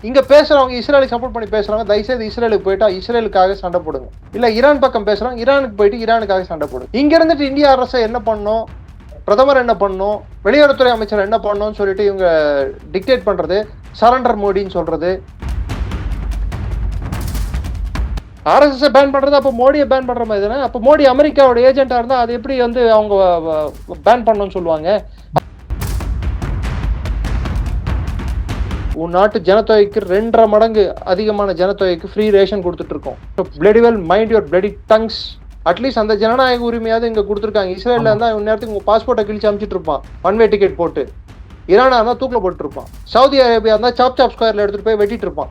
இங்க பேசுறவங்க இஸ்ரேலுக்கு சப்போர்ட் பண்ணி பேசுறவங்க தயவுசெய்து இஸ்ரேலுக்கு போயிட்டா இஸ்ரேலுக்காக சண்டை போடுங்க. இல்ல ஈரான் பக்கம் பேசுறவங்க ஈரானுக்கு போயிட்டு ஈரானுக்காக சண்டை போடுங்க. இங்க இருந்துட்டு இந்திய அரசு என்ன பண்ணும், பிரதமர் என்ன பண்ணும், வெளியுறவுத்துறை அமைச்சர் என்ன பண்ணணும்னு சொல்லிட்டு இவங்க டிக்டேட் பண்றது, சரண்டர் மோடின்னு சொல்றது. ஆர்எஸ்எஸ் பேன் பண்றது அப்ப மோடியை பேன் பண்ற மாதிரி தானே. அப்ப மோடி அமெரிக்காவோட ஏஜென்டா இருந்தா அது எப்படி வந்து அவங்க பேன் பண்ணணும்னு சொல்லுவாங்க? உன் நாட்டு ஜனத்தொகைக்கு 2.5 மடங்கு அதிகமான ஜனத்தொகைக்கு ஃப்ரீ ரேஷன் கொடுத்துட்டு இருக்கோம். Bloody well mind your bloody tongues. At least அந்த ஜனநாயக உரிமையாவது இங்க கொடுத்துருக்காங்க. இஸ்ரேல்ல இருந்தா நேரத்துக்கு உங்க பாஸ்போர்ட்டை கிழிச்சு அமிச்சிட்டு இருப்பான், ஒன் வே டிக்கெட் போட்டு. ஈரானா இருந்தா தூக்கில போட்டு இருப்பான். சவுதி அரேபியா இருந்தா சாப் ஸ்கொயர்ல எடுத்துட்டு போய் வெட்டிட்டு இருப்பான்.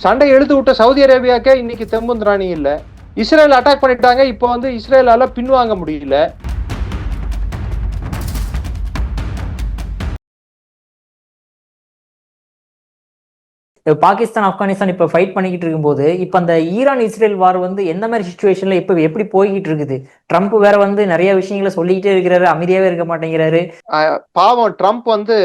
சண்டை எழுத்து விட்ட சவுதி அரேபியாக்கே இன்னைக்கு தெம்புந்திராணி இல்ல. இஸ்ரேல் அட்டாக் பண்ணிட்டாங்க, இப்போ வந்து இஸ்ரேலால பின்வாங்க முடியல. பாகிஸ்தான் ஆப்கானிஸ்தான் இப்ப ஃபைட் பண்ணிக்கிட்டு இருக்கும்போது இப்ப அந்த ஈரான் இஸ்ரேல் வார் வந்து எந்த மாதிரி சிச்சுவேஷன்ல இப்ப எப்படி போய்கிட்டு இருக்குது? ட்ரம்ப் வேற வந்து நிறைய விஷயங்களை சொல்லிக்கிட்டே இருக்கிறாரு, அமைதியாவே இருக்க மாட்டேங்கிறாரு. பாவம் ட்ரம்ப் வந்து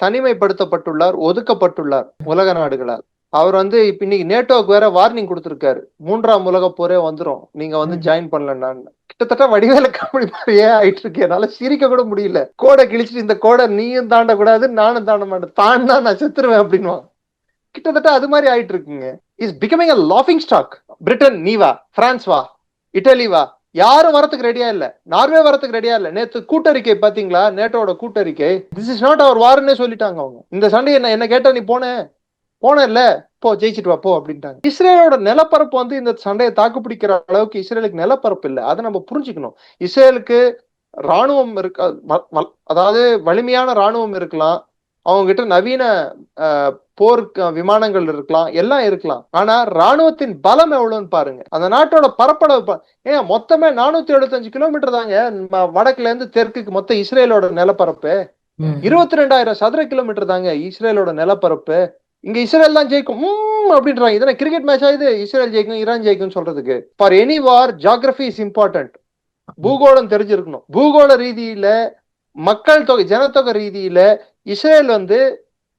தனிமைப்படுத்தப்பட்டுள்ளார், ஒதுக்கப்பட்டுள்ளார் உலக நாடுகளால். அவர் வந்து இப்ப இன்னைக்கு நேட்டோக்கு வேற வார்னிங் கொடுத்திருக்காரு, 3ஆம் உலக போரே வந்துரும் நீங்க வந்து ஜாயின் பண்ணலன்னு. கிட்டத்தட்ட வடிவேல காமெடி மாதிரியே ஆயிட்டு இருக்கு. என்னால சிரிக்க கூட முடியல. கோடை கிழிச்சிட்டு இந்த கோடை நீயும் தாண்ட கூடாது நானும் தாண்ட மாட்டேன், தாண்டா நான் செத்துருவேன் அப்படின்னு. கிட்டத்தட்ட அது மாதிரி ஆயிட்டு இருக்குங்க. இஸ் பிகமிங் அ லாஃபிங் ஸ்டாக். பிரிட்டன் நீ வா, பிரான்ஸ் வா, இட்டலி வா, யாரும் வரத்துக்கு ரெடியா இல்ல. நார்வே வரத்துக்கு ரெடியா இல்ல. நேத்து கூட்டறிக்கை பாத்தீங்களா, நேட்டோட கூட்டறிக்கை, திஸ் இஸ் நாட் அவர் வார்னே சொல்லிட்டாங்க அவங்க. இந்த சண்டை என்ன கேட்டா நீ போன இல்ல, போ ஜெயிச்சிட்டு வா போ அப்படின்ட்டாங்க. இஸ்ரேலோட நிலப்பரப்பு வந்து இந்த சண்டையை தாக்கு பிடிக்கிற அளவுக்கு இஸ்ரேலுக்கு நிலப்பரப்பு இல்லை. அதை நம்ம புரிஞ்சுக்கணும். இஸ்ரேலுக்கு ராணுவம் இருக்கு, அதாவது வலிமையான ராணுவம் இருக்கலாம், அவங்க கிட்ட நவீன போர் விமானங்கள் இருக்கலாம், எல்லாம் இருக்கலாம். ஆனா ராணுவத்தின் பலம் எவ்வளவுன்னு பாருங்க. அந்த நாட்டோட பரப்பளவு ஏன் மொத்தமே 475 கிலோமீட்டர் தாங்க வடக்குல இருந்து தெற்குக்கு மொத்த இஸ்ரேலோட நிலப்பரப்பு. 22,000 சதுர கிலோமீட்டர் தாங்க இஸ்ரேலோட நிலப்பரப்பு. இங்க இஸ்ரேல் தான் ஜெயிக்கும் அப்படின்றாங்க. இதெல்லாம் கிரிக்கெட் மேட்ச் ஆகுது, இஸ்ரேல் ஜெயிக்கும் ஈரான் ஜெயிக்கும் சொல்றதுக்கு. For any war geography is important. பூகோளம் தெரிஞ்சிருக்கணும். பூகோள ரீதியில, மக்கள் தொகை, ஜனத்தொகை ரீதியில இஸ்ரேல் வந்து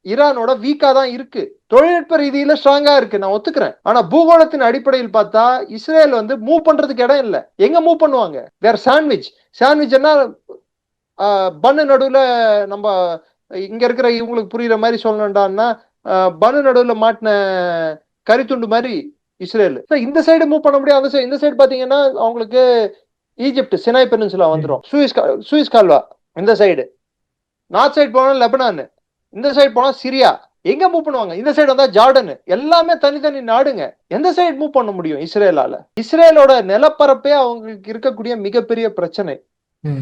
ஈரானோட வீக்கா தான் இருக்கு. தொழில்நுட்ப ரீதியில ஸ்ட்ராங்கா இருக்கு, நான் ஒத்துக்கிறேன். ஆனா பூகோளத்தின் அடிப்படையில் பார்த்தா இஸ்ரேல் வந்து மூவ் பண்றதுக்கு இடம் இல்ல. எங்க மூவ் பண்ணுவாங்க? வேற சாண்ட்விச்னா பன்னு நடுவுல, நம்ம இங்க இருக்கிற இவங்களுக்கு புரியுற மாதிரி சொல்லணும்டான்னா பன்னு நடுவுல மாட்டின கரித்துண்டு மாதிரி இஸ்ரேல். இந்த சைடு மூவ் பண்ண முடியாது. அந்த சைடு, இந்த சைடு பாத்தீங்கன்னா அவங்களுக்கு ஈஜிப்ட் சினாய் பெனின்சுலா வந்துடும், சூயிஸ் கால்வா இந்த சைடு. நார்த் சைடு போனா லெபனான், இந்த சைடு போனா சிரியா. எங்க மூவ் பண்ணுவாங்க? இந்த சைடு வந்தா ஜார்டன். எல்லாமே தனித்தனி நாடுங்க. எந்த சைடு மூவ் பண்ண முடியும் இஸ்ரேலால? இஸ்ரேலோட நிலப்பரப்பே அவங்களுக்கு இருக்கக்கூடிய மிகப்பெரிய பிரச்சனை.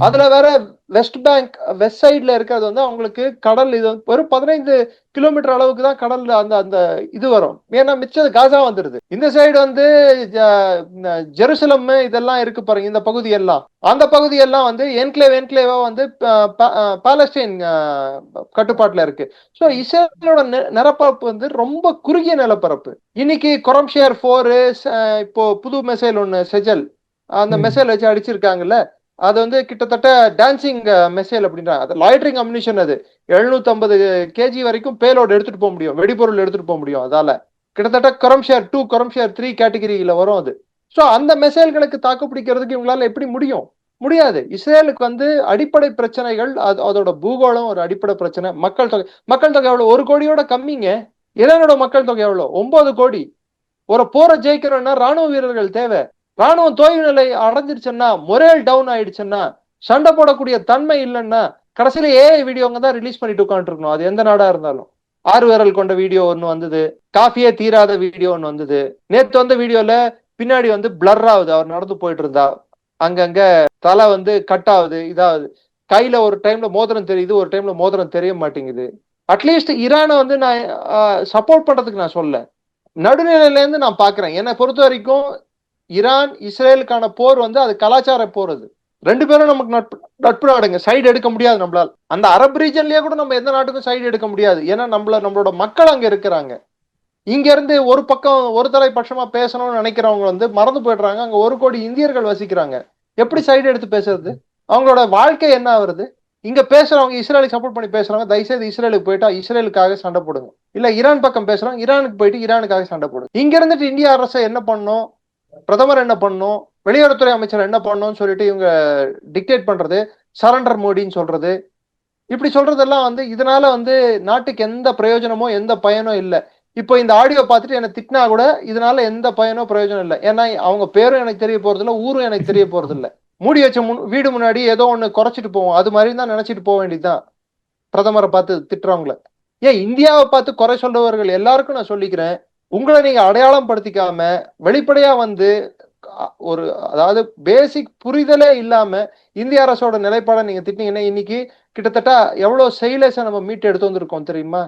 அதுல வேற வெஸ்ட் பேங்க், வெஸ்ட் சைட்ல இருக்கிறது வந்து அவங்களுக்கு கடல், இது ஒரு 15 கிலோமீட்டர் அளவுக்கு தான் கடல்ல அந்த இது வரும். ஏன்னா மிச்சது காசா வந்துருது. இந்த சைடு வந்து ஜெருசலம் இதெல்லாம் இருக்கு பாருங்க, இந்த பகுதி எல்லாம், அந்த பகுதி எல்லாம் வந்து என்க்ளேவா வந்து பாலஸ்டைன் கட்டுப்பாட்டுல இருக்கு. சோ இஸ்ரேலோட நிலப்பரப்பு வந்து ரொம்ப குறுகிய நிலப்பரப்பு. இன்னைக்கு கொரம்ஷியர் 4 இப்போ புது மெசைல் ஒண்ணு செஜல், அந்த மெசைல் வச்சு அடிச்சிருக்காங்கல்ல, அது வந்து கிட்டத்தட்ட டான்சிங் மெசைல் அப்படின்றாங்க. அது லாய்டரிங் அம்யூனிஷன். அது 750 kg வரைக்கும் பேலோடு எடுத்துட்டு போக முடியும், வெடிபொருள் எடுத்துட்டு போக முடியும். அதால கிட்டத்தட்ட கொரம்ஷியர் 2, கொரம்ஷியர் 3 கேட்டகரியில வரும் அது. ஸோ அந்த மெசைல்களுக்கு தாக்கு பிடிக்கிறதுக்கு இவங்களால எப்படி முடியாது. இஸ்ரேலுக்கு வந்து அடிப்படை பிரச்சனைகள், அதோட பூகோளம் ஒரு அடிப்படை பிரச்சனை. மக்கள் தொகை எவ்வளவு? 1 கோடியோட கம்மிங்க. ஈரானோட மக்கள் தொகை எவ்வளவு? 9 கோடி. ஒரு போரை ஜெயிக்கிறோம்னா ராணுவ வீரர்கள் தேவை. ராணுவம் தோய்வு நிலை அடைஞ்சிருச்சுன்னா, மொரேல் டவுன் ஆயிடுச்சுன்னா, சண்டை போடக்கூடிய தன்மை இல்லைன்னா, கடைசியில ஏஐ வீடியோங்க தான் ரிலீஸ் பண்ணிட்டு உட்காந்துட்டு இருக்கணும். அது எந்த நாடா இருந்தாலும். 6 விரல் கொண்ட வீடியோ ஒண்ணு வந்தது, காஃபியே தீராத வீடியோ ஒண்ணு வந்தது. நேத்து வந்த வீடியோல பின்னாடி வந்து பிளர் ஆகுது, அவர் நடந்து போயிட்டு இருந்தா, அங்கங்க தலை வந்து கட் ஆகுது, இதாவது கையில ஒரு டைம்ல மோதிரம் தெரியுது, ஒரு டைம்ல மோதிரம் தெரிய மாட்டேங்குது. அட்லீஸ்ட் ஈரானை வந்து நான் சப்போர்ட் பண்றதுக்கு நான் சொல்ல, நடுநிலையில இருந்து நான் பாக்குறேன். என்னை பொறுத்த வரைக்கும் ஈரான் இஸ்ரேலுக்கான போர் வந்து அது கலாச்சார போர். அது 2 பேரும் நமக்கு நட்பு நாடுங்க. சைடு எடுக்க முடியாது நம்மளால. அந்த அரபு ரீஜன்லயே கூட நம்ம எந்த நாட்டுக்கும் சைடு எடுக்க முடியாது. ஏன்னா நம்மளோட மக்கள் அங்க இருக்கிறாங்க. இங்க இருந்து ஒரு பக்கம் ஒரு தலைப்பட்சமா பேசணும்னு நினைக்கிறவங்க வந்து மறந்து போயிடுறாங்க. அங்க 1 கோடி இந்தியர்கள் வசிக்கிறாங்க. எப்படி சைடு எடுத்து பேசுறது? அவங்களோட வாழ்க்கை என்ன ஆகுறது? இங்க பேசுறவங்க இஸ்ரேலுக்கு சப்போர்ட் பண்ணி பேசுறவங்க தயவுசெய்து இஸ்ரேலுக்கு போயிட்டா இஸ்ரேலுக்காக சண்டை போடுங்க. இல்ல ஈரான் பக்கம் பேசுறவங்க ஈரானுக்கு போயிட்டு ஈரானுக்காக சண்டை போடுங்க. இங்க இருந்துட்டு இந்திய அரசு என்ன பண்ணும், பிரதமர் என்ன பண்ணும், வெளியுறவுத்துறை அமைச்சர் என்ன பண்ணணும்னு சொல்லிட்டு இவங்க டிக்டேட் பண்றது, சரண்டர் மோடின்னு சொல்றது, இப்படி சொல்றதெல்லாம் வந்து இதனால வந்து நாட்டுக்கு எந்த பிரயோஜனமோ எந்த பயனோ இல்லை. இப்போ இந்த ஆடியோ பார்த்துட்டு என்ன திட்டினா கூட இதனால எந்த பயனோ பிரயோஜனம் இல்லை. ஏன்னா அவங்க பேரும் எனக்கு தெரிய போறது இல்லை, ஊரும் எனக்கு தெரிய போறது இல்லை. மூடி வச்ச வீடு முன்னாடி ஏதோ ஒண்ணு குறைச்சிட்டு போவோம், அது மாதிரி தான் நினைச்சிட்டு போக வேண்டியதுதான் பிரதமரை பார்த்து திட்டுறவங்கள. ஏன் இந்தியாவை பார்த்து குறை சொல்றவர்கள் எல்லாருக்கும் நான் சொல்லிக்கிறேன், உங்களை நீங்க அடையாளம் படுத்திக்காம வெளிப்படையா வந்து ஒரு அதாவது பேசிக் புரிதலே இல்லாம இந்திய அரசோட நிலைப்பாடை நீங்க திட்டினீங்கன்னா இன்னைக்கு கிட்டத்தட்ட எவ்வளவு செயலேச நம்ம மீட்டு எடுத்து வந்திருக்கோம் தெரியுமா?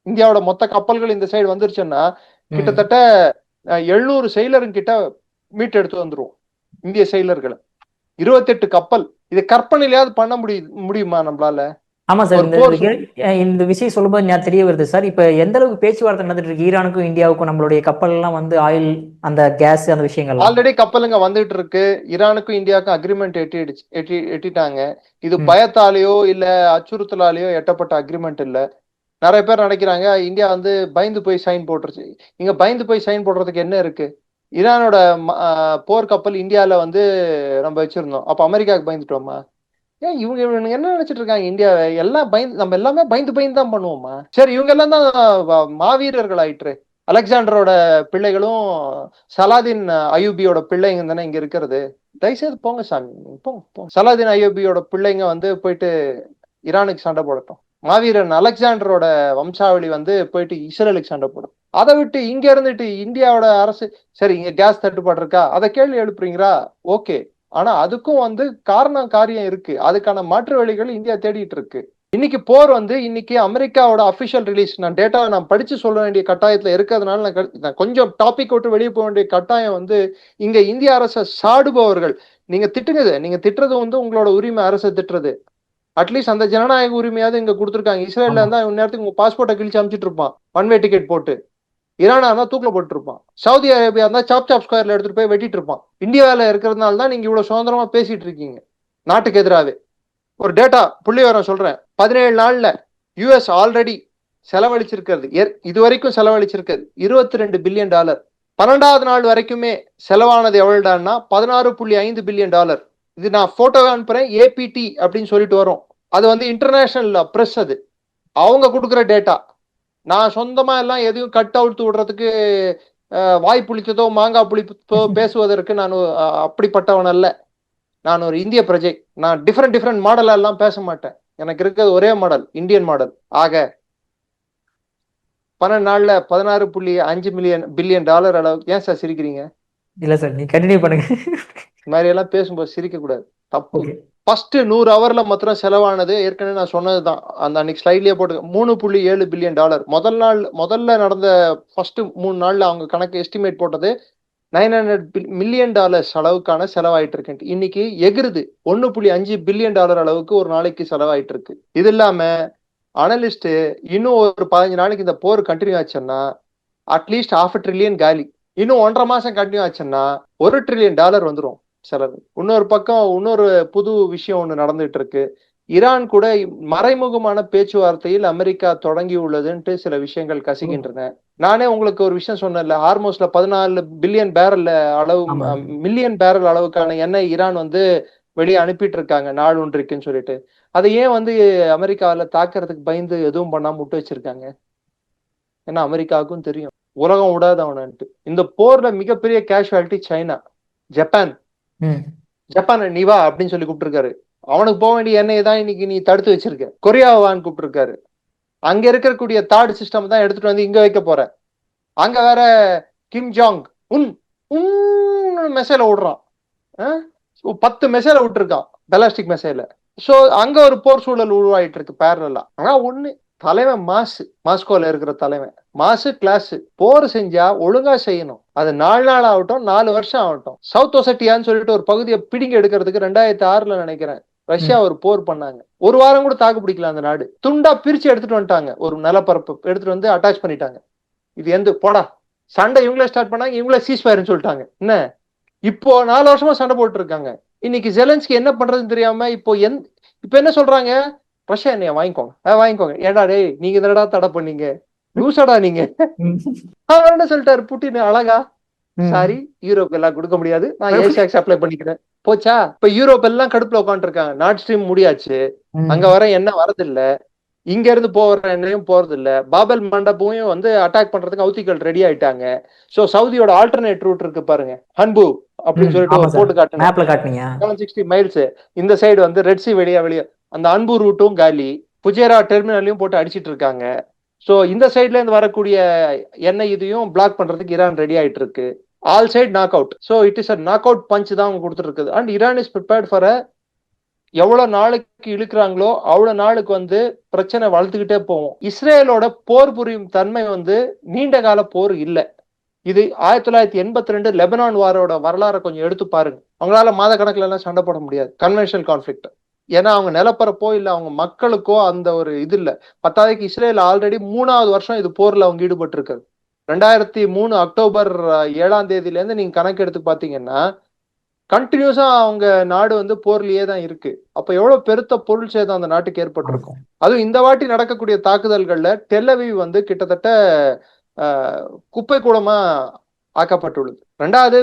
இந்தியாவோட மொத்த கப்பல்கள் இந்த சைடு வந்துருச்சுன்னா கிட்டத்தட்ட 700 செயலரும் கிட்ட மீட்டு எடுத்து வந்துருவோம் இந்திய செயலர்களை. 28 கப்பல். இது கற்பனையிலேயாவது பண்ண முடியுமா நம்மளால? ஆமா சார், இந்த விஷயம் சொல்லும்போது நான் தெரிய வருது சார். இப்ப எந்த அளவுக்கு பேச்சுவார்த்தை நடந்துட்டு இருக்கு ஈரானுக்கும் இந்தியாவுக்கும்? நம்மளுடைய கப்பல் எல்லாம் வந்து ஆயில், அந்த கேஸ், அந்த விஷயங்கள் ஆல்ரெடி கப்பலுங்க வந்துட்டு இருக்கு. ஈரானுக்கும் இந்தியாவுக்கும் அக்ரிமெண்ட் எட்டிட்டாங்க. இது பயத்தாலேயோ இல்ல அச்சுறுத்தலாலேயோ எட்டப்பட்ட அக்ரிமெண்ட் இல்ல. நிறைய பேர் நினைக்கிறாங்க இந்தியா வந்து பயந்து போய் சைன் போட்டுருச்சு. இங்க பயந்து போய் சைன் போடுறதுக்கு என்ன இருக்கு? ஈரானோட போர்க்கப்பல் இந்தியால வந்து நம்ம வச்சிருந்தோம், அப்ப அமெரிக்காவுக்கு பயந்துட்டோமா? ஏன் இவங்க என்ன நினைச்சிட்டு இருக்காங்க? இந்தியா எல்லாம் நம்ம எல்லாமே பயந்து தான் பண்ணுவோமா? சரி, இவங்க எல்லாம் தான் மாவீரர்கள் ஆயிற்று. அலெக்சாண்டரோட பிள்ளைகளும் சலாதீன் அயூபியோட பிள்ளைங்க தானே இங்க இருக்கிறது. தயவுசெய்து போங்க சாமி, போங்க. சலாதீன் அயூபியோட பிள்ளைங்க வந்து போயிட்டு ஈரானுக்கு சண்டை போடட்டும். மாவீரன் அலெக்சாண்டரோட வம்சாவளி வந்து போயிட்டு இஸ்ரேலுக்கு சண்டை போடும். அதை விட்டு இங்க இருந்துட்டு இந்தியாவோட அரசு, சரி இங்க கேஸ் தட்டுப்பாடு இருக்கா, அதை கேள்வி எழுப்புறீங்களா? ஓகே, ஆனா அதுக்கும் வந்து காரியம் இருக்கு. அதுக்கான மாற்று வழிகள் இந்தியா தேடிட்டு இருக்கு. இன்னைக்கு போர் வந்து இன்னைக்கு அமெரிக்காவோட அபிஷியல் ரிலீஸ் நான் டேட்டாவை நான் படிச்சு சொல்ல வேண்டிய கட்டாயத்துல இருக்கிறதுனால நான் கொஞ்சம் டாபிக் விட்டு வெளியே போக வேண்டிய கட்டாயம் வந்து இங்க இந்திய அரசை சாடுபவர்கள். நீங்க திட்டுங்க, நீங்க திட்டுறது வந்து உங்களோட உரிமை, அரசை திட்டுறது. அட்லீஸ்ட் அந்த ஜனநாயக உரிமையாவது இங்க கொடுத்துருக்காங்க. இஸ்ரேல்ல இருந்தா நேரத்துக்கு உங்க பாஸ்போர்ட்டை கிழிச்சு அனுப்பிச்சிட்டு இருப்பான், ஒன் வே டிக்கெட் போட்டு. ஈரானா இருந்தா தூக்கில போட்டு இருப்பான். சவுதி அரேபியா இருந்தா சாப் ஸ்கொயர்ல எடுத்துட்டு போய் வெட்டிட்டு இருப்பான். இந்தியாவில இருக்கிறதுனால தான் நீங்க இவ்வளவு சுதந்திரமா பேசிட்டு இருக்கீங்க நாட்டுக்கு எதிராகவே. ஒரு டேட்டா புள்ளி வர சொல்றேன். 17 நாள்ல யுஎஸ் ஆல்ரெடி செலவழிச்சிருக்கிறது, இது வரைக்கும் செலவழிச்சிருக்கிறது $22 பில்லியன். 12வது நாள் வரைக்குமே செலவானது எவ்வளவுடான்னா $16.5 பில்லியன். இது நான் போட்டோ அனுப்புறேன், ஏபிடி அப்படின்னு சொல்லிட்டு வரும். அது வந்து இன்டர்நேஷனல் பிரஸ், அது அவங்க கொடுக்குற டேட்டா. நான் சொந்தமா எல்லாம் எதையும் கட் அவுட் விடுறதுக்கு வாய் புளித்ததோ மாங்காய் புளித்ததோ பேசுவதற்கு நான் அப்படிப்பட்டவன் அல்ல. நான் ஒரு இந்திய பிரஜை. நான் டிஃப்ரெண்ட் மாடல் எல்லாம் பேச மாட்டேன். எனக்கு இருக்கிறது ஒரே மாடல், இந்தியன் மாடல். ஆக 12 நாள்ல $16.5 பில்லியன் அளவுக்கு. ஏன் சார் சிரிக்கிறீங்க? இல்ல சார், நீ கண்டினியூ பண்ணுங்க. இந்த மாதிரி எல்லாம் பேசும்போது சிரிக்க கூடாது, தப்பு. ஃபர்ஸ்ட் 100 ஹவர்ல மாத்திரம் செலவானது ஏற்கனவே நான் சொன்னதுதான், அந்த அன்னைக்கு ஸ்லைட்லயே போட்டு $3.7 பில்லியன். முதல்ல நடந்த ஃபர்ஸ்ட் 3 நாள்ல அவங்க கணக்கு எஸ்டிமேட் போட்டது $900 மில்லியன் அளவுக்கான செலவாயிட்டு இருக்கு. இன்னைக்கு எகிருது $1.5 பில்லியன் அளவுக்கு ஒரு நாளைக்கு செலவாயிட்டு இருக்கு. இது இல்லாம அனலிஸ்ட் இன்னும் ஒரு 15 நாளைக்கு இந்த போர் கண்டினியூ ஆச்சுன்னா அட்லீஸ்ட் $500 பில்லியன் காலி. இன்னும் 1.5 மாசம் கண்டினியூ ஆச்சுன்னா $1 ட்ரில்லியன் வந்துடும் செலவு. இன்னொரு பக்கம் இன்னொரு புது விஷயம் ஒண்ணு நடந்துட்டு இருக்கு. ஈரான் கூட மறைமுகமான பேச்சுவார்த்தையில் அமெரிக்கா தொடங்கி உள்ளதுன்ட்டு சில விஷயங்கள் கசிகின்றன. நானே உங்களுக்கு ஒரு விஷயம் சொன்னேன்ல, ஹார்மோஸ்ல 14 பில்லியன் பேரல் அளவு, மில்லியன் பேரல் அளவுக்கான எண்ணெய் ஈரான் வந்து வெளியே அனுப்பிட்டு இருக்காங்க நாள் ஒன்றுக்குன்னு சொல்லிட்டு. அதை ஏன் வந்து அமெரிக்காவில தாக்குறதுக்கு பயந்து எதுவும் பண்ணாம விட்டு வச்சிருக்காங்க? ஏன்னா அமெரிக்காவுக்கும் தெரியும் உலகம் விடாதவனன்ட்டு. இந்த போர்ல மிகப்பெரிய கேஷுவாலிட்டி சைனா, ஜப்பான். நீ வா அப்படின்னு சொல்லி கூப்பிட்டுருக்காரு. அவனுக்கு போக வேண்டிய எண்ணெயை தான் இன்னைக்கு நீ தடுத்து வச்சிருக்க. கொரியாவான்னு கூப்பிட்டுருக்காரு. அங்க இருக்கக்கூடிய தாட் சிஸ்டம் தான் எடுத்துட்டு வந்து இங்க வைக்க போற. அங்க வேற கிம் ஜாங் மெசைல விடுறான், 10 மெசைல விட்டுருக்கான், பெலாஸ்டிக் மெசைல. சோ அங்க ஒரு போர் சூழல் உருவாயிட்டு இருக்கு பேரலா. ஆனா ஒண்ணு, தலைவன் மாஸ்கோல இருக்கிற தலைவன் மாசு கிளாஸ். போர் செஞ்சா ஒழுங்கா செய்யணும். அது 4 நாள் ஆகட்டும், 4 வருஷம் ஆகட்டும். சவுத் ஒசட்டியான்னு சொல்லிட்டு ஒரு பகுதியை பிடிங்க எடுக்கிறதுக்கு 2006ல நினைக்கிறேன் ரஷ்யா ஒரு போர் பண்ணாங்க. ஒரு வாரம் கூட தாக்கு பிடிக்கல அந்த நாடு. துண்டா பிரிச்சு எடுத்துட்டு வந்துட்டாங்க, ஒரு நிலப்பரப்பு எடுத்துட்டு வந்து அட்டாச் பண்ணிட்டாங்க. இது போடா சண்டை இவங்களே ஸ்டார்ட் பண்ணாங்க, இவங்களே சீஸ் ஃபயர்னு சொல்லிட்டாங்க. என்ன இப்போ 4 வருஷமா சண்டை போட்டு இருக்காங்க. இன்னைக்கு ஜெலன்ஸ்கி என்ன பண்றதுன்னு தெரியாம இப்ப என்ன சொல்றாங்க, ரஷ்யா என்னைய வாங்கிக்கோங்க வாங்கிக்கோங்க. ஏடா டேய், நீங்க என்னடா தடை பண்ணீங்க, லூசடா நீங்க. அவர் என்ன சொல்லிட்டாரு புட்டின் அழகா, சாரி யூரோப் எல்லாம் கொடுக்க முடியாது, நான் ஏசியாக்கு சப்ளை பண்ணிக்கிறேன். போச்சா? இப்ப யூரோப் எல்லாம் கடுப்புல உட்காந்து இருக்காங்க. நார்ட் ஸ்ட்ரீம் முடியாச்சு, அங்க வர எண்ணெய் வரது இல்ல, இங்க இருந்து போற எண்ணெயும் போறது இல்ல, பாபல் மண்டபமும் வந்து அட்டாக் பண்றதுக்கு ஹவுதிகள் ரெடி ஆயிட்டாங்க. சோ சவுதியோட ஆல்டர்னேட் ரூட் இருக்கு பாருங்க, ஹன்பு அப்படின்னு சொல்லிட்டு ஒரு போட்டு காட்டுனீங்க 760 மைல்ஸ். இந்த சைடு வந்து ரெட் சி வெளியே அந்த அன்பு ரூட்டும் காலி, புஜேரா டெர்மினலையும் போட்டு அடிச்சிட்டு இருக்காங்க. சோ இந்த சைட்ல இருந்து வரக்கூடிய எண்ணெய் இதையும் பிளாக் பண்றதுக்கு ஈரான் ரெடி ஆயிட்டு இருக்கு. All side knock out. So it is a knock out punch தான் அவங்க கொடுத்துட்டு இருக்குது. And Iran is prepared for எவ்வளவு நாளைக்கு இழுக்கிறாங்களோ அவ்வளவு நாளுக்கு வந்து பிரச்சனை வளர்த்துக்கிட்டே போவோம். இஸ்ரேலோட போர் புரியும் தன்மை வந்து நீண்ட கால போர் இல்லை. இது 1982 லெபனான் வாரோட வரலாறை கொஞ்சம் எடுத்து பாருங்க. அவங்களால மாத கணக்குல எல்லாம் சண்டை போட முடியாது கன்வென்ஷனல் கான்ஃபிளிக்ட். ஏன்னா அவங்க நிலப்பரப்போ இல்ல அவங்க மக்களுக்கோ அந்த ஒரு இது இல்ல. பத்தாவதுக்கு இஸ்ரேல் ஆல்ரெடி 3வது வருஷம் இது போர்ல அவங்க ஈடுபட்டு இருக்காது. 2003 அக்டோபர் 7ஆம் தேதியில இருந்து நீங்க கணக்கு எடுத்து பாத்தீங்கன்னா கண்டினியூஸா அவங்க நாடு வந்து போர்லயே தான் இருக்கு. அப்ப எவ்வளவு பெருத்த பொருள் சேதம் அந்த நாட்டுக்கு ஏற்பட்டிருக்கும். அதுவும் இந்த வாட்டி நடக்கக்கூடிய தாக்குதல்கள்ல டெல் அவீவ் வந்து கிட்டத்தட்ட குப்பை கூடமா ஆக்கப்பட்டுள்ளது. 2வது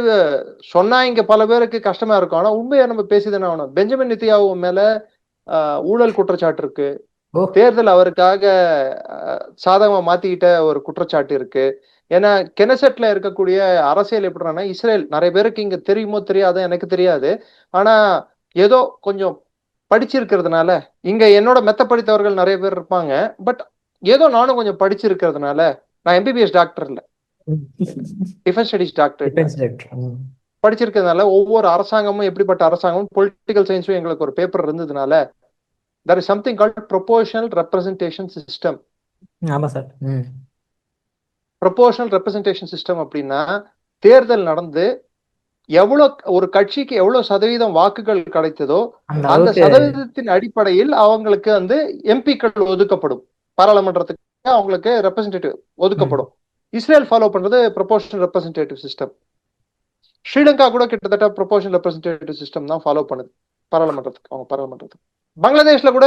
சொன்னா இங்க பல பேருக்கு கஷ்டமா இருக்கும், ஆனா உண்மையை நம்ம பேசிதானே ஆகணும். பெஞ்சமின் நித்தியாவு மேல ஊழல் குற்றச்சாட்டு இருக்கு. தேர்தல் அவருக்காக சாதகமா மாத்திக்கிட்ட ஒரு குற்றச்சாட்டு இருக்கு. ஏன்னா கெனசெட்ல இருக்கக்கூடிய அரசியல் எப்படின்னா, இஸ்ரேல் நிறைய பேருக்கு இங்க தெரியுமோ தெரியாதோ எனக்கு தெரியாது, ஆனா ஏதோ கொஞ்சம் படிச்சிருக்கிறதுனால, இங்க என்னோட மெத்த படித்தவர்கள் நிறைய பேர் இருப்பாங்க, பட் ஏதோ நானும் கொஞ்சம் படிச்சிருக்கிறதுனால, நான் எம்பிபிஎஸ் டாக்டர் இல்ல, டிஃபென்ஸ் ஸ்டடிஸ் டாக்டர் படிச்சிருக்கிறதுனால ஒவ்வொரு அரசாங்கமும் எப்படிப்பட்ட அரசாங்கமும் பொலிட்டிக்கல் சயின்ஸும் எங்களுக்கு ஒரு பேப்பர் இருந்ததுனால there is something called proportional representation system. ஆமா சார். proportional representation system அப்படின்னா தேர்தல் நடந்து எவ்வளவு ஒரு கட்சிக்கு எவ்வளவு சதவீதம் வாக்குகள் கிடைத்ததோ அந்த சதவீதத்தின் அடிப்படையில் அவங்களுக்கு வந்து எம்பிக்கள் ஒதுக்கப்படும். பாராளுமன்றத்துக்கு அவங்களுக்கு ரெப்ரசன்டேட்டிவ் ஒதுக்கப்படும். இஸ்ரேல் ஃபாலோ பண்றது ப்ரொபோர்ஷனல் ரெப்ரசன்டேட்டிவ் சிஸ்டம். ஸ்ரீலங்கா கூட கிட்டத்தட்ட ப்ரொபோர்ஷனல் ரெப்ரசன்டேட்டிவ் சிஸ்டம் தான் ஃபாலோ பண்ணுது பாராளுமன்றத்துக்கு. பங்களாதேஷ்ல கூட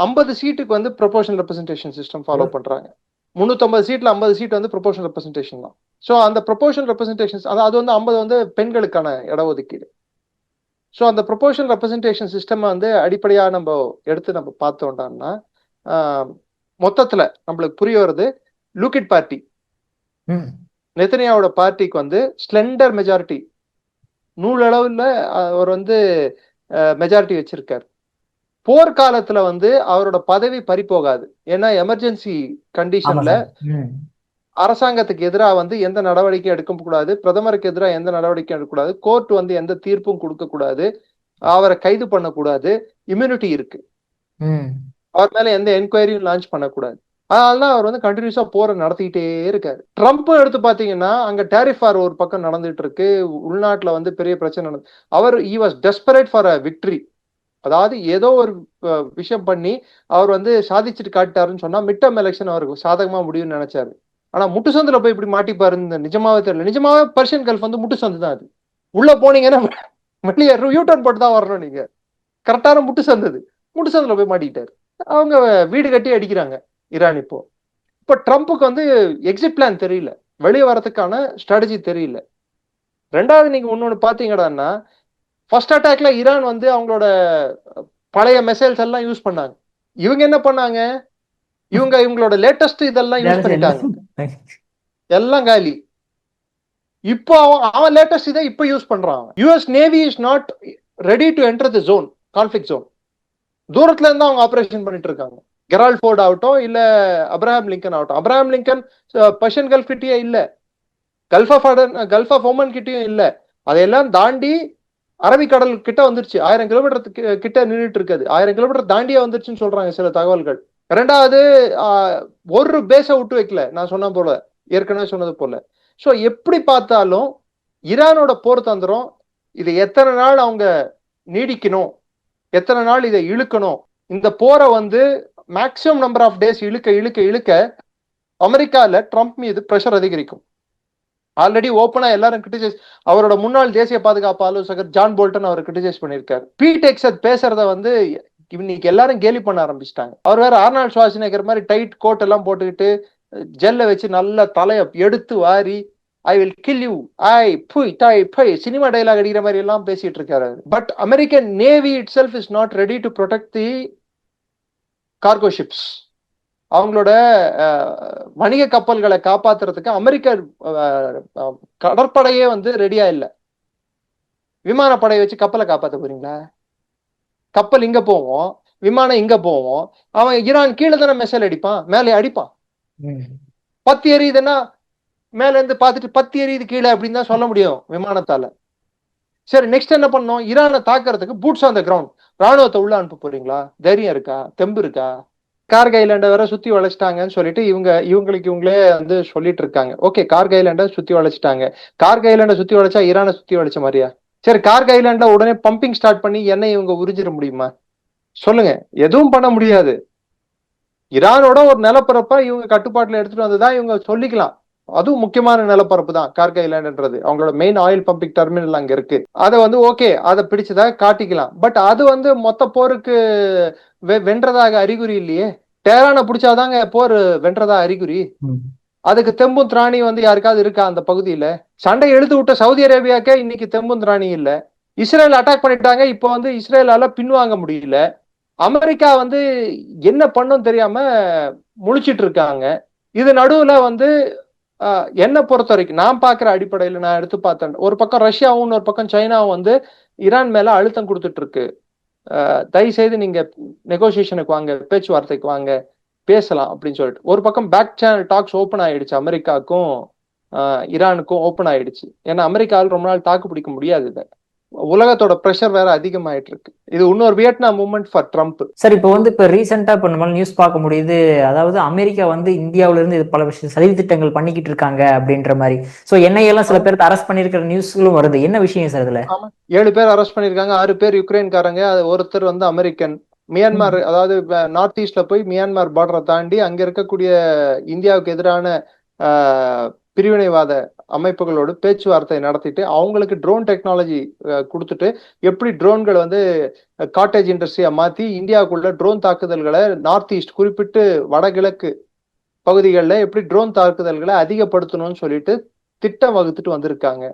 50 சீட்டுக்கு வந்து ப்ரொபோர்ஷனல் ரெப்ரசன்டேஷன் சிஸ்டம் ஃபாலோ பண்றாங்க. 350 சீட்ல 50 சீட் வந்து ப்ரொபோர்ஷனல் ரெப்ரசன்டேஷன் தான். ஸோ அந்த ப்ரொபோர்ஷனல் ரெப்ரசன்டேஷன் அது வந்து 50 வந்து பெண்களுக்கான இடஒதுக்கீடு. ஸோ அந்த ப்ரொபோர்ஷனல் ரெப்ரசன்டேஷன் சிஸ்டம் வந்து அடிப்படையா நம்ம எடுத்து நம்ம பார்த்தோம்னா மொத்தத்துல நம்மளுக்கு புரிய வருது. லூக்கிட் பார்ட்டி நெத்தனியாவோட பார்ட்டிக்கு வந்து ஸ்லெண்டர் மெஜாரிட்டி, நூலளவுல அவர் வந்து மெஜாரிட்டி வச்சிருக்காரு. போர்க்காலத்துல வந்து அவரோட பதவி பறிபோகாது. ஏன்னா எமர்ஜென்சி கண்டிஷன்ல அரசாங்கத்துக்கு எதிராக வந்து எந்த நடவடிக்கையும் எடுக்க கூடாது, பிரதமருக்கு எதிராக எந்த நடவடிக்கையும் எடுக்கக்கூடாது, கோர்ட் வந்து எந்த தீர்ப்பும் கொடுக்க கூடாது, அவரை கைது பண்ணக்கூடாது, இம்யூனிட்டி இருக்கு, அவர் மேல எந்த என்கொயரியும் லான்ச் பண்ணக்கூடாது. அதனாலதான் அவர் வந்து கண்டினியூஸா போரை நடத்திக்கிட்டே இருக்காரு. ட்ரம்ப் எடுத்து பாத்தீங்கன்னா அங்க டேரிஃப் வார் ஒரு பக்கம் நடந்துட்டு இருக்கு, உள்நாட்டுல வந்து பெரிய பிரச்சனை நடந்து அவர் he was desperate for a victory. அதாவது ஏதோ ஒரு விஷயம் பண்ணி அவர் வந்து சாதிச்சுட்டு காட்டாருன்னு சொன்னா மிட் டர்ம் எலெக்ஷன் அவருக்கு சாதகமா முடியும்னு நினைச்சாரு. ஆனா முட்டு சந்துல போய் இப்படி மாட்டிப்பாரு நிஜமாவே தெரியல. நிஜமாவே பர்ஷியன் கல்ஃப் வந்து முட்டு சந்து தான். அது உள்ள போனீங்கன்னா வெளியே யூட்டர்ன் போட்டு தான் வரணும். நீங்க கரெக்டான முட்டு சந்துல போய் மாட்டிக்கிட்டாரு. அவங்க வீடு கட்டி அடிக்கிறாங்க ஈரான். இப்போ ட்ரம்ப்புக்கு வந்து எக்ஸிட் பிளான் தெரியல, வெளியே வரதுக்கான ஸ்ட்ராட்டஜி தெரியல. 2வது நீங்க இன்னொன்னு பாத்தீங்கன்னா, ஃபர்ஸ்ட் அட்டாக்ல ஈரான் வந்து அவங்களோட பழைய மெசைல்ஸ் எல்லாம் யூஸ் பண்ணாங்க. இவங்க என்ன பண்ணாங்க, இவங்களோட லேட்டஸ்ட் இதெல்லாம் யூஸ் பண்ணிட்டாங்க, எல்லாம் காலி. இப்போ அவன் லேட்டஸ்ட் இதை இப்போ யூஸ் பண்றான். US navy is not ready to enter the zone, conflict zone. தூரத்துல இருந்து அவங்க ஆபரேஷன் பண்ணிட்டு இருக்காங்க. கெரால்ட் ஃபோர்ட் ஆகட்டும் இல்ல அப்ரஹாம் லிங்கன் ஆகட்டும். அப்ரஹாம் லிங்கன் பர்ஷியன் கல்ஃப் கிட்டயே இல்ல, கல்ஃப் ஆஃப் ஓமன் கிட்டயும் இல்ல, அதையெல்லாம் தாண்டி அரபிக்கடல் கிட்ட வந்துருச்சு. 1000 கிலோமீட்டர் கிட்ட நின்றுட்டு இருக்காது, 1000 கிலோமீட்டர் தாண்டியே வந்துருச்சுன்னு சொல்றாங்க சில தகவல்கள். 2வது ஒரு பேஸ விட்டு வைக்கல, நான் சொன்ன போல ஏற்கனவே சொன்னது போல. சோ எப்படி பார்த்தாலும் ஈரானோட போர் தந்திரம் இதை எத்தனை நாள் அவங்க நீடிக்கணும், எத்தனை நாள் இதை இழுக்கணும், இந்த போரை வந்து மேக்சிமம் நம்பர் ஆஃப் டேஸ் இழுக்க அமெரிக்கால ட்ரம்ப் மீது பிரஷர் அதிகரிக்கும். ஆல்ரெடி ஓப்பனா எல்லாரும் கிரிட்டிசைஸ், அவரோட முன்னாள் தேசிய பாதுகாப்பு ஆலோசகர் ஜான் போல்டன் அவர் கிரிட்டிசைஸ் பண்ணியிருக்காரு. பீட் பேசுறத வந்து இன்னைக்கு எல்லாரும் கேலி பண்ண ஆரம்பிச்சிட்டாங்க. அவர் வேற ஆர்னால்ட் ஷ்வார்ஸ்நெகர் மாதிரி டைட் கோட் எல்லாம் போட்டுக்கிட்டு ஜெல்ல வச்சு நல்ல தலைய எடுத்து வாரி I will kill you I புய் டாய் புய் சினிமா டைலாக் அடிக்கிற மாதிரி எல்லாம் பேசிட்டு இருக்காரு. But American navy itself is not ready to protect the cargo ships. அவங்களோட வணிக கப்பல்களை காப்பாத்துறதுக்கு அமெரிக்க கடற்படையே வந்து ரெடியா இல்லை. விமானப்படையை வச்சு கப்பலை காப்பாற்ற போறீங்களா? கப்பல் இங்க போவோம், விமானம் இங்க போவோம். அவன் ஈரான் கீழே தானே மெசைல் அடிப்பான், மேலே அடிப்பான். பத்தி எரியுதுன்னா மேல இருந்து பார்த்துட்டு பத்தி எரியுது கீழே அப்படின்னு தான் சொல்ல முடியும் விமானத்தால. சரி, நெக்ஸ்ட் என்ன பண்ணோம்? ஈரானை தாக்குறதுக்கு பூட்ஸ் ஆன் த கிரவுண்ட், ராணுவத்தை உள்ள அனுப்ப போறீங்களா? தைரியம் இருக்கா? தெம்பு இருக்கா? கார்க் ஐலாண்டை வேற சுத்தி வளைச்சிட்டாங்கன்னு சொல்லிட்டு இவங்களே வந்து சொல்லிட்டு இருக்காங்க. ஓகே, கார்க் ஐலாண்டை சுத்தி வளைச்சிட்டாங்க. கார்க் ஐலாண்டை சுத்தி வளைச்சா ஈரானை சுத்தி வளைச்ச மாதிரியா? சரி, கார்க் ஐலாண்ட்ல உடனே பம்பிங் ஸ்டார்ட் பண்ணி எண்ணெய் இவங்க உறிஞ்சிட முடியுமா? சொல்லுங்க. எதுவும் பண்ண முடியாது. ஈரானோட ஒரு நிலப்பரப்பை இவங்க கட்டுப்பாட்டுல எடுத்துட்டு வந்துதான் இவங்க சொல்லிக்கலாம். அதுவும் முக்கியமான நிலப்பரப்பு தான் கார்க் ஐலாண்டுன்றது. அவங்களோட மெயின் ஆயில் பம்பிங் டெர்மினல் அங்க இருக்கு. அதை வந்து ஓகே, அதை பிடிச்சதா காட்டிக்கலாம். பட் அது வந்து மொத்த போருக்கு வென்றதாக அறிகுறி இல்லையே. டேரானை பிடிச்சாதாங்க போர் வென்றதா அறிகுறி. அதுக்கு தெம்பும் திராணி வந்து யாருக்காவது இருக்கா அந்த பகுதியில? சண்டை எழுத்து விட்ட சவுதி அரேபியாக்கே இன்னைக்கு தெம்பும் திராணி இல்ல. இஸ்ரேல் அட்டாக் பண்ணிட்டாங்க, இப்போ வந்து இஸ்ரேலால பின்வாங்க முடியல. அமெரிக்கா வந்து என்ன பண்ணும் தெரியாம முழிச்சிட்டு இருக்காங்க. இது நடுவுல வந்து என்ன பொறுத்த வரைக்கும் நான் பாக்குற அடிப்படையில நான் எடுத்து பார்த்தேன், ஒரு பக்கம் ரஷ்யாவும் ஒரு பக்கம் சைனாவும் வந்து ஈரான் மேல அழுத்தம் கொடுத்துட்டு இருக்கு. தயவு செய்து நீங்க நெகோசியேஷனுக்கு வாங்க, பேச்சுவார்த்தைக்கு வாங்க, பேசலாம் அப்படின்னு சொல்லிட்டு. ஒரு பக்கம் பேக் சேனல் டாக்ஸ் ஓப்பன் ஆயிடுச்சு, அமெரிக்காவுக்கும் ஈரானுக்கும் ஓப்பன் ஆயிடுச்சு. ஏன்னா அமெரிக்காவில் ரொம்ப நாள் தாக்கு பிடிக்க முடியாது. இதை உலகத்தோட பிரஷர் வேற அதிகமாயிட்டு இருக்கு. இது இன்னொரு Vietnam moment for Trump. Sir, இப்போ வந்து இப்போ ரீசெண்டா இப்போ நம்மளால நியூஸ் பார்க்க முடியுது. அதாவது அமெரிக்கா வந்து இந்தியாவில இருந்து இது பல விஷயம் சதி திட்டங்கள் பண்ணிக்கிட்டு இருக்காங்க அப்படின்ற மாதிரி. ஸோ எண்ணெயெல்லாம் சில பேருக்கு அரெஸ்ட் பண்ணியிருக்கிற நியூஸ்களும் வருது. என்ன விஷயம் சார் இதுல? 7 பேர் அரெஸ்ட் பண்ணிருக்காங்க. 6 பேர் யுக்ரைன்காரங்க, ஒருத்தர் வந்து அமெரிக்கன். மியான்மர், அதாவது நார்த் ஈஸ்ட்ல போய் மியான்மர் பார்டரை தாண்டி அங்க இருக்கக்கூடிய இந்தியாவுக்கு எதிரான பிரிவினைவாத அமைப்புகளோடு பேச்சுவார்த்தை நடத்திட்டு அவங்களுக்கு ட்ரோன் டெக்னாலஜி கொடுத்துட்டு எப்படி ட்ரோன்கள் வந்து காட்டேஜ் இண்டஸ்ட்ரியா மாத்தி இந்தியாவுக்குள்ள ட்ரோன் தாக்குதல்களை நார்த் ஈஸ்ட் குறிப்பிட்டு வடகிழக்கு பகுதிகளில் எப்படி ட்ரோன் தாக்குதல்களை அதிகப்படுத்தணும்னு சொல்லிட்டு திட்டம் வகுத்துட்டு வந்திருக்காங்க.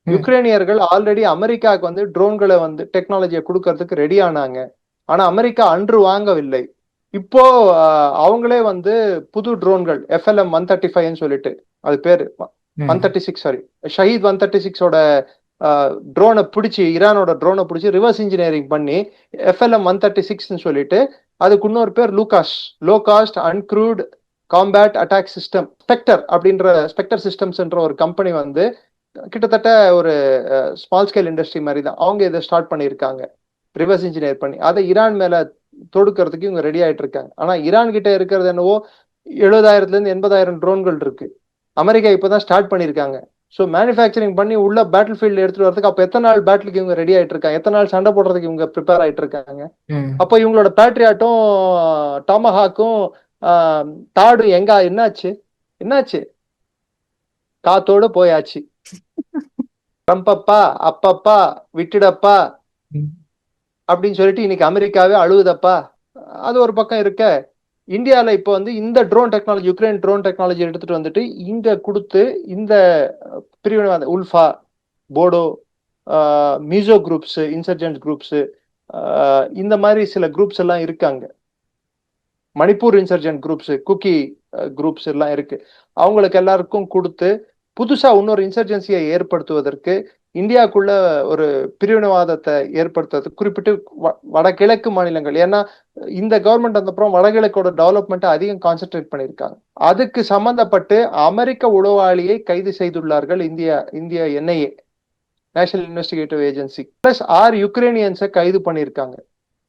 யுக்ரைனியர்கள் ஆல்ரெடி அமெரிக்காவுக்கு வந்து ட்ரோன்களை வந்து டெக்னாலஜியை கொடுக்கறதுக்கு ரெடி ஆனாங்க. ஆனா அமெரிக்கா அன்று வாங்கவில்லை. இப்போ அவங்களே வந்து புது ட்ரோன்கள் FLM 135 சொல்லிட்டு, அது பேரு 136, சாரி ஷஹீத் 136ஓட ட்ரோனை பிடிச்சி, ஈரானோட ட்ரோனை பிடிச்சி ரிவர்ஸ் இன்ஜினியரிங் பண்ணி FLM 136 சொல்லிட்டு, அதுக்கு இன்னொரு பேர் LUCAS, low cost uncrewed combat attack system, Spectre systems என்ற ஒரு கம்பெனி வந்து கிட்டத்தட்ட ஒரு ஸ்மால் ஸ்கேல் இண்டஸ்ட்ரி மாதிரி தான். அவங்க இதை ஸ்டார்ட் பண்ணியிருக்காங்க, ரிவர்ஸ் இன்ஜினியர் பண்ணி அதை ஈரான் மேல தொடுக்கிறதுக்கு இவங்க ரெடி ஆயிட்டு இருக்காங்க. ஆனா ஈரான் கிட்ட இருக்கிறது என்னவோ 70,000 இருந்து 80,000 ட்ரோன்கள் இருக்கு. அமெரிக்கா இப்பதான் ஸ்டார்ட் பண்ணிருக்காங்க. ஸோ மேனுஃபேக்சரிங் பண்ணி உள்ள பேட்டில் ஃபீல்டு எடுத்துட்டு வரதுக்கு அப்ப எத்தனை நாள் பேட்டிலுக்கு இவங்க ரெடி ஆயிட்டு இருக்காங்க, எத்தனை நாள் சண்டை போடுறதுக்கு இவங்க ப்ரிப்பேர் ஆயிட்டு இருக்காங்க. அப்போ இவங்களோட பேட்ரியாட்டும் டாமஹாக்கும் தாடும் என்னாச்சு? காத்தோடு போயாச்சு. ட்ரம்பப்பா அப்பப்பா விட்டுடப்பா அப்படின்னு சொல்லிட்டு இன்னைக்கு அமெரிக்காவே அழுகுதப்பா. அது ஒரு பக்கம் இருக்க, இந்தியால இப்போ வந்து இந்த drone technology, Ukraine drone technology எடுத்துட்டு வந்துட்டு இங்க கொடுத்து இந்த பிரிவினைவாத ULFA, Bodo, Mizo groups, insurgent groups, இந்த மாதிரி சில குரூப்ஸ் எல்லாம் இருக்காங்க. Manipur insurgent groups, Kuki groups எல்லாம் இருக்கு. அவங்களுக்கு எல்லாருக்கும் கொடுத்து புதுசா இன்னொரு இன்சர்ஜென்சியை ஏற்படுத்துவதற்கு, இந்தியாவுக்குள்ள ஒரு பிரிவினைவாதத்தை ஏற்படுத்துறதுக்கு, குறிப்பிட்டு வடகிழக்கு மாநிலங்கள், ஏன்னா இந்த கவர்மெண்ட் அப்புறம் வடகிழக்கோட டெவலப்மெண்ட் அதிகம் கான்சென்ட்ரேட் பண்ணியிருக்காங்க. அதுக்கு சம்பந்தப்பட்டு அமெரிக்க உளவாளியை கைது செய்துள்ளார்கள் இந்திய NIA, national investigative agency. Plus 6 யுக்ரைனியன்ஸை கைது பண்ணியிருக்காங்க.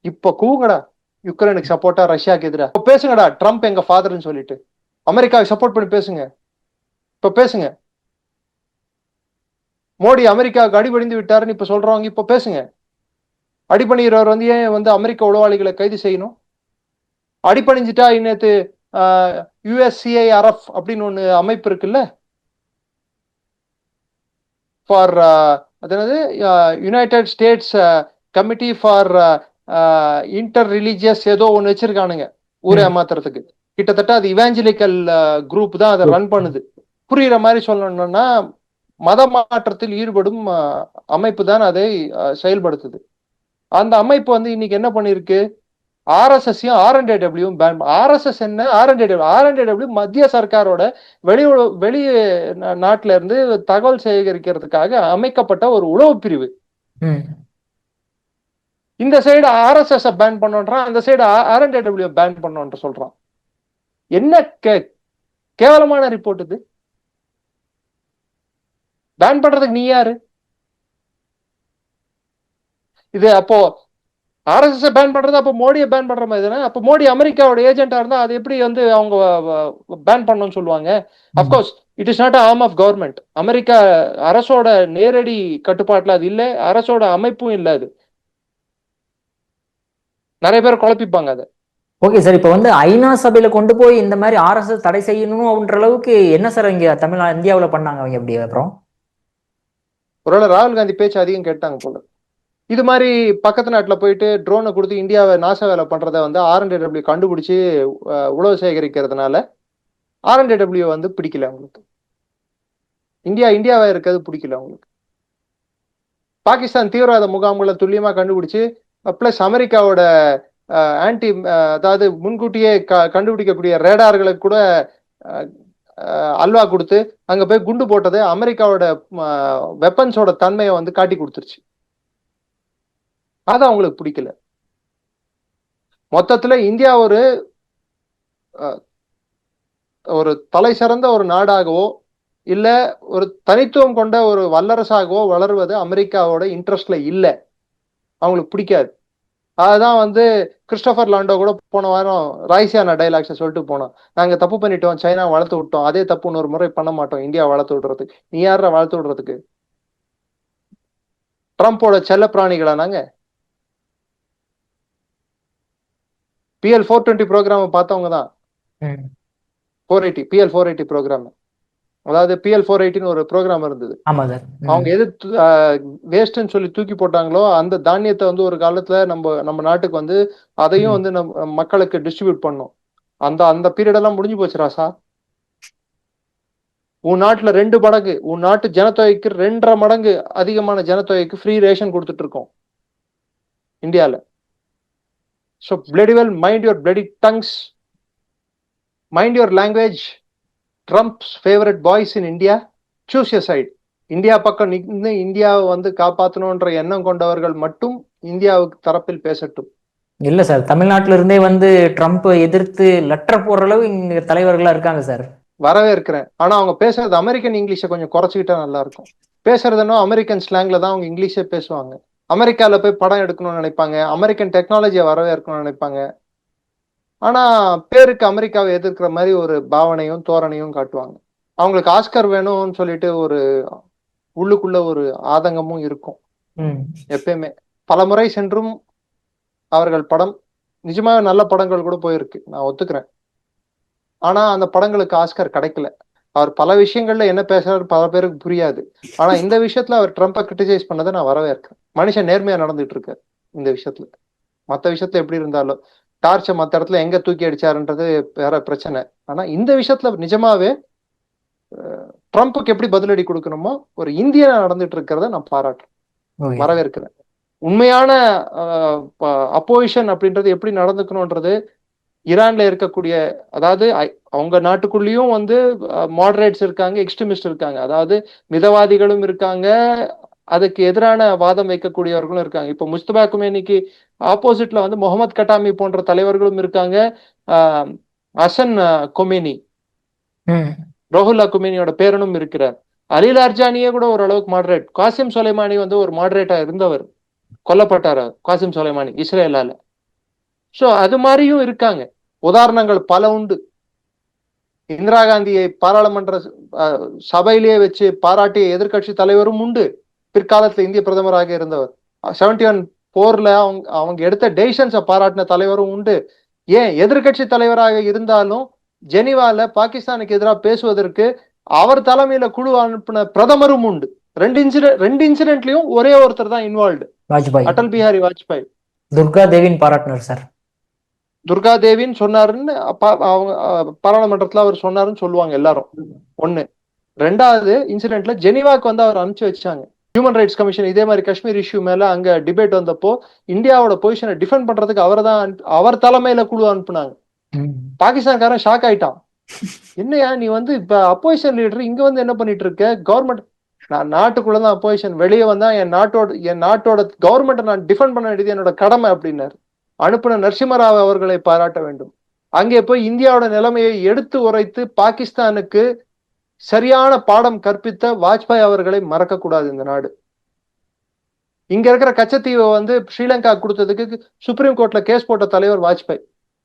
இப்ப கூங்கடா யுக்ரைனுக்கு சப்போர்ட்டா, ரஷ்யாவுக்கு எதிராக பேசுங்கடா. ட்ரம்ப் எங்க ஃபாதர்ன்னு சொல்லிட்டு அமெரிக்காவுக்கு சப்போர்ட் பண்ணி பேசுங்க. இப்ப பேசுங்க. மோடி அமெரிக்காவுக்கு அடிபணிந்து விட்டாருன்னு இப்ப சொல்றவங்க இப்ப பேசுங்க. அடிபணிகிறவர் வந்து ஏன் வந்து அமெரிக்க உளவாளிகளை கைது செய்யணும்? அடிபணிஞ்சிட்டா இன்னத்து USCIRF அப்படின்னு ஒண்ணு அமைப்பு இருக்குல்ல, ஃபார் அதாவது United states committee for inter religious ஏதோ ஒன்று வச்சிருக்கானுங்க ஊரை ஏமாத்துறதுக்கு. கிட்டத்தட்ட அது இவாஞ்சலிக்கல் குரூப் தான் அதை ரன் பண்ணுது. புரியுற மாதிரி சொல்லணும்னா மத மாற்றத்தில் ஈடுபடும் அமைப்பு தான் அதை செயல்படுத்துது. அந்த அமைப்பு வந்து இன்னைக்கு என்ன பண்ணிருக்கு, ஆர்எஸ்எஸ்ஸையும் ஆர்என்ஏடபிள்யூவும் பேன். ஆர்எஸ்எஸ் என்ன, ஆர்என்ஏடபிள்யூ மத்திய சர்க்காரோட வெளி நாட்டில இருந்து தகவல் சேகரிக்கிறதுக்காக அமைக்கப்பட்ட ஒரு உளவு பிரிவு. இந்த சைடு ஆர்எஸ்எஸ் பேன் பண்ணோன்றான், அந்த சைடு ஆர்என்ஏடபிள்யூ பேன் பண்ணோன்ற சொல்றான். என்ன கேவலமான ரிப்போர்ட் இது. பேன் பண்றதுக்கு நீ யாரு? இது அப்போ ஆர்எஸ்எஸ் பேன் பண்றது அப்போ மோடியை பேன் பண்ற மாதிரி தானே. அப்போ மோடி அமெரிக்காவோட ஏஜென்டா இருந்தா அது எப்படி வந்து அவங்க பேன் பண்ணணும்னு சொல்லுவாங்க? Of course it is not arm of government. America அரசோட நேரடி கட்டுப்பாட்டுல அது இல்லை, அரசோட அமைப்பும் இல்லை. அது நிறைய பேர் குழப்பிப்பாங்க அதை. ஓகே சார், இப்போ வந்து ஐநா சபையில கொண்டு போய் இந்த மாதிரி ஆர்எஸ்எஸ் தடை செய்யணும் அப்படின்ற அளவுக்கு என்ன சார் இங்க இந்தியாவில் பண்ணாங்க அவங்க எப்படி? அப்புறம் ஒருவேளை ராகுல் காந்தி பேச்சு அதிகம் கேட்டாங்க போல. இது மாதிரி பக்கத்து நாட்டில் போயிட்டு ட்ரோனை கொடுத்து இந்தியாவை நாச வேலை பண்றதை வந்து ஆர்என்ஏடபிள்யூ கண்டுபிடிச்சு உளவு சேகரிக்கிறதுனால ஆர்என்ஏடபிள்யூ வந்து பிடிக்கல அவங்களுக்கு. இந்தியாவை இருக்கிறது பிடிக்கல அவங்களுக்கு. பாகிஸ்தான் தீவிரவாத முகாம்களை துல்லியமா கண்டுபிடிச்சு பிளஸ் அமெரிக்காவோட ஆன்டி அதாவது முன்கூட்டியே கண்டுபிடிக்கக்கூடிய ரேடார்களுக்கு கூட அல்வா கொடுத்து அங்க போய் குண்டு போட்டது அமெரிக்காவோட வெப்பன்ஸோட தன்மையை வந்து காட்டி கொடுத்துருச்சு. அது அவங்களுக்கு பிடிக்கல. மொத்தத்துல இந்தியா ஒரு தலை சிறந்த ஒரு நாடாகவோ இல்ல ஒரு தனித்துவம் கொண்ட ஒரு வல்லரசாகவோ வளர்வது அமெரிக்காவோட இன்ட்ரெஸ்ட்ல இல்லை, அவங்களுக்கு பிடிக்காது. அதுதான் வந்து கிறிஸ்டோபர் லாண்டோ கூட போன வாரம் ராய்சியானா டைலாக்ஸை சொல்லிட்டு போனோம், நாங்க தப்பு பண்ணிட்டோம், சைனா வளர்த்து விட்டோம், அதே தப்பு இன்னொரு முறை பண்ண மாட்டோம், இந்தியா வளர்த்து விடுறதுக்கு. நீ யார வளர்த்து விடுறதுக்கு? ட்ரம்போட செல்ல பிராணிகளா நாங்க? PL 420 ப்ரோக்ராம் பார்த்தவங்க தான். 480 PL 480 ப்ரோக்ராம், அதாவது PL 480 ஒரு ப்ரோக்ராம் இருந்தது. அவங்க எது வேஸ்ட்ன்னு சொல்லி தூக்கி போட்டாங்களோ அந்த தானியத்தை வந்து ஒரு காலத்துல நம்ம நாட்டுக்கு வந்து அதையும் வந்து நம்ம மக்களுக்கு டிஸ்ட்ரிபியூட் பண்ணோம். அந்த பீரியட் எல்லாம் முடிஞ்சு போச்சு ராசா. உன் நாட்டுல 2 மடங்கு, உன் நாட்டு ஜனத்தொகைக்கு 2.5 மடங்கு அதிகமான ஜனத்தொகைக்கு ஃப்ரீ ரேஷன் கொடுத்துட்டு இருக்கோம் இந்தியால. So bloody well mind your bloody tongues, mind your language. Trump's favorite boys in India, choose your side. India பக்கம் நின்று இந்தியாவை வந்து காப்பாற்றணும்ன்ற எண்ணம் கொண்டவர்கள் மட்டும் இந்தியாவுக்கு தரப்பில் பேசட்டும். இல்ல சார், தமிழ்நாட்டில இருந்தே வந்து ட்ரம்ப் எதிர்த்து லெட்டர் போடுற அளவு இங்க தலைவர்களா இருக்காங்க சார். வரவேற்கிறேன். ஆனா அவங்க பேசுறது அமெரிக்கன் இங்கிலீஷை கொஞ்சம் குறைச்சிக்கிட்டா நல்லா இருக்கும். பேசுறதுன்னா அமெரிக்கன் ஸ்லாங்ல தான் அவங்க இங்கிலீஷே பேசுவாங்க. அமெரிக்கால போய் படம் எடுக்கணும்னு நினைப்பாங்க, அமெரிக்கன் டெக்னாலஜியை வரவேற்கணும்னு நினைப்பாங்க. ஆனா பேருக்கு அமெரிக்காவை எதிர்க்கிற மாதிரி ஒரு பாவனையும் தோரணையும் காட்டுவாங்க. அவங்களுக்கு ஆஸ்கர் வேணும்னு சொல்லிட்டு ஒரு உள்ளுக்குள்ள ஒரு ஆதங்கமும் இருக்கும் எப்பயுமே. பல முறை சென்றும் அவர்கள் படம் நிஜமாக நல்ல படங்கள் கூட போயிருக்கு, நான் ஒத்துக்கிறேன். ஆனா அந்த படங்களுக்கு ஆஸ்கர் கிடைக்கல. அவர் பல விஷயங்கள்ல என்ன பேசுறாரு பல பேருக்கு புரியாது. ஆனா இந்த விஷயத்துல அவர் ட்ரம்பை கிரிட்டிசைஸ் பண்ணதை நான் வரவேற்கிறேன். மனுஷன் நேர்மையா நடந்துட்டு இருக்காரு இந்த விஷயத்துல. மற்ற விஷயத்துல எப்படி இருந்தாலும் டார்ச்சை மற்ற இடத்துல எங்க தூக்கி அடிச்சாருன்றது வேற பிரச்சனை. ஆனா இந்த விஷயத்துல நிஜமாவே ட்ரம்ப்புக்கு எப்படி பதிலடி கொடுக்கணுமோ ஒரு இந்தியனா நடந்துட்டு இருக்கிறத நான் பாராட்டுறேன், வரவேற்கிறேன். உண்மையான அப்போசிஷன் அப்படின்றது எப்படி நடந்துக்கணும்ன்றது ஈரான்ல இருக்கக்கூடிய, அதாவது அவங்க நாட்டுக்குள்ளேயும் வந்து மாடரேட்ஸ் இருக்காங்க, எக்ஸ்ட்ரீமிஸ்ட் இருக்காங்க, அதாவது மிதவாதிகளும் இருக்காங்க, அதுக்கு எதிரான வாதம் வைக்கக்கூடியவர்களும் இருக்காங்க. இப்போ முஸ்தபா குமேனிக்கு ஆப்போசிட்ல வந்து முகமது கட்டாமி போன்ற தலைவர்களும் இருக்காங்க. ஹசன் கொமேனி, ரோஹுல்லா குமேனியோட பேரனும் இருக்கிறார். அலி லார்ஜானியே கூட ஓரளவுக்கு மாடரேட். காசிம் சொலைமானி வந்து ஒரு மாடரேட்டா இருந்தவர், கொல்லப்பட்டார் காசிம் சொலைமானி இஸ்ரேலால. சோ அது மாதிரியும் இருக்காங்க. உதாரணங்கள் பல உண்டு. இந்திரா காந்தியை பாராளுமன்ற சபையிலேயே வச்சு பாராட்டிய எதிர்கட்சி தலைவரும் உண்டு. பிற்காலத்துல இந்திய பிரதமராக இருந்தவர் 71 போர்ல அவங்க எடுத்த டெசிஷன்ஸை பாராட்டின தலைவரும் உண்டு. ஏன் எதிர்கட்சி தலைவராக இருந்தாலும் ஜெனிவால பாகிஸ்தானுக்கு எதிராக பேசுவதற்கு அவர் தலைமையில குழு அனுப்பின பிரதமரும் உண்டு. ரெண்டு இன்சிடென்ட்லயும் ஒரே ஒருத்தர் தான் இன்வால்வ்டு, வாஜ்பாய். அடல் பிஹாரி வாஜ்பாய். துர்கா தேவின் பாராட்டினார் சார். துர்கா தேவின்னு சொன்னாருன்னு அவங்க பாராளுமன்றத்துல அவர் சொன்னாருன்னு சொல்லுவாங்க எல்லாரும். ஒண்ணு. ரெண்டாவது இன்சிடென்ட்ல ஜெனீவாக்கு வந்து அவர் அனுப்பிச்சு வச்சாங்க. ஹியூமன் ரைட்ஸ் கமிஷன் இதே மாதிரி காஷ்மீர் இஷ்யூ மேல அங்க டிபேட் வந்தப்போ இந்தியாவோட பொசிஷனை டிஃபெண்ட் பண்றதுக்கு அவர் தலைமையில குழு அனுப்புனாங்க. பாகிஸ்தான்காரன் ஷாக் ஆயிட்டான். என்னையா நீ வந்து இப்ப அப்போசிஷன் லீடர் இங்க வந்து என்ன பண்ணிட்டு இருக்க? கவர்மெண்ட், நான் நாட்டுக்குள்ளதான் அப்போசிஷன், வெளியே வந்தா என் நாட்டோட கவர்மெண்ட்டை நான் டிஃபெண்ட் பண்ண வேண்டியது என்னோட கடமை அப்படின்னாரு. அனுப்பின நரசிம்மராவ் அவர்களை பாராட்ட வேண்டும். அங்கே போய் இந்தியாவோட நிலைமையை எடுத்து உரைத்து பாகிஸ்தானுக்கு சரியான பாடம் கற்பித்த வாஜ்பாய் அவர்களை மறக்க கூடாது இந்த நாடு. இங்க இருக்கிற கச்சத்தீவை வந்து ஸ்ரீலங்கா கொடுத்ததுக்கு சுப்ரீம் கோர்ட்ல கேஸ் போட்ட தலைவர் வாஜ்பாய்,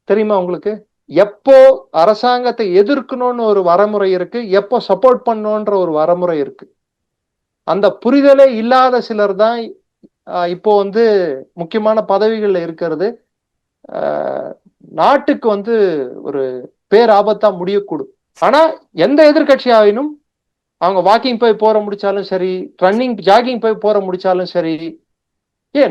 தெரியுமா உங்களுக்கு? எப்போ அரசாங்கத்தை எதிர்க்கணும்னு ஒரு வரமுறை இருக்கு, எப்போ சப்போர்ட் பண்ணணும்ன்ற ஒரு வரமுறை இருக்கு. அந்த புரிதலே இல்லாத சிலர் தான் இப்போ வந்து முக்கியமான பதவிகள்ல இருக்கிறது. நாட்டுக்கு வந்து ஒரு பேராபத்தா முடியக்கூடும். ஆனா எந்த எதிர்கட்சியாவினும் அவங்க வாக்கிங் போய் போற முடிச்சாலும் சரி, ரன்னிங் ஜாகிங் போய் போற முடிச்சாலும் சரி,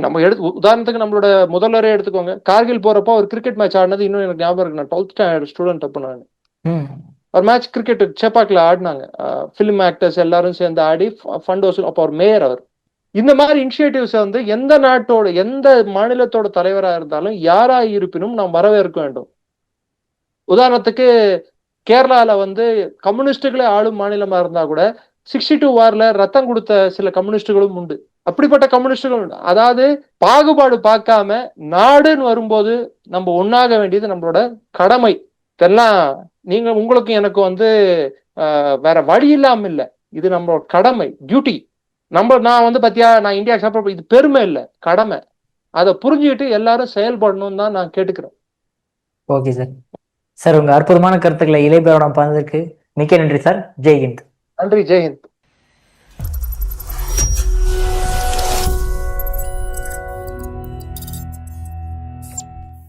நம்ம உதாரணத்துக்கு நம்மளோட முதல்வரே எடுத்துக்கோங்க. கார்கில் போறப்போ ஒரு கிரிக்கெட் மேட்ச் ஆடினது இன்னும் எனக்கு ஞாபகம் இருக்கு. நான் 12th ஸ்டாண்டர்ட் ஸ்டூடெண்ட் அப்ப நான் ஒரு மேட்ச் கிரிக்கெட் சேப்பாக்ல ஆடினாங்க. பிலிம் ஆக்டர்ஸ் எல்லாரும் சேர்ந்து ஆடி ஃபண்ட் வசூல். அப்போ ஒரு மேயர் அவர். இந்த மாதிரி இனிஷியேட்டிவ்ஸ் வந்து எந்த நாட்டோட எந்த மாநிலத்தோட தலைவரா இருந்தாலும் யாரா இருப்பினும் நாம் வரவேற்க வேண்டும். உதாரணத்துக்கு கேரளால வந்து கம்யூனிஸ்டுகளே ஆளும் மாநிலமா இருந்தா கூட 62 வார்ல ரத்தம் கொடுத்த சில கம்யூனிஸ்டுகளும் உண்டு. அப்படிப்பட்ட கம்யூனிஸ்டுகள் உண்டு. அதாவது பாகுபாடு பார்க்காம நாடுன்னு வரும்போது நம்ம ஒண்ணாக வேண்டியது நம்மளோட கடமை. இதெல்லாம் உங்களுக்கும் எனக்கு வந்து வேற வழி இல்லாம இல்ல, இது நம்மளோட கடமை, டியூட்டி. நான் வந்து பாத்தியா நான் இந்தியா சப்போர்ட், இது பெருமை இல்ல, கடமை. அதை புரிஞ்சுக்கிட்டு எல்லாரும் செயல்படணும்னு தான் நான் கேட்டுக்கிறேன். Okay sir. சார் உங்க அற்புதமான கருத்துக்களை இளையபேரோட பகிர்ந்ததற்கு மிக்க நன்றி சார். ஜெய்ஹிந்த். நன்றி. ஜெய்ஹிந்த்.